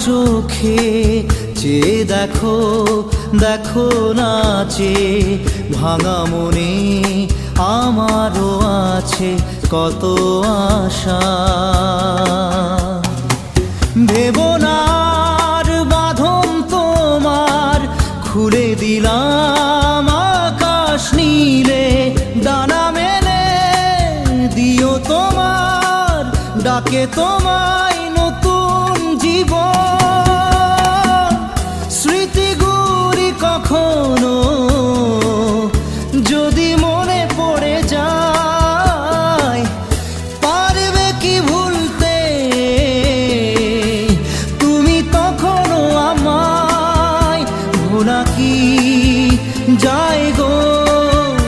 চোখে চেয়ে দেখো, দেখো নাচে ভাঙা মনে আমারও আছে কত আশা। ভেবনার বাঁধন তোমার খুলে দিলাম আকাশ নীলে, ডানা মেলে দিও তোমার ডাকে তোমায় নতুন জীবন। স্মৃতিগুলি কখনো যদি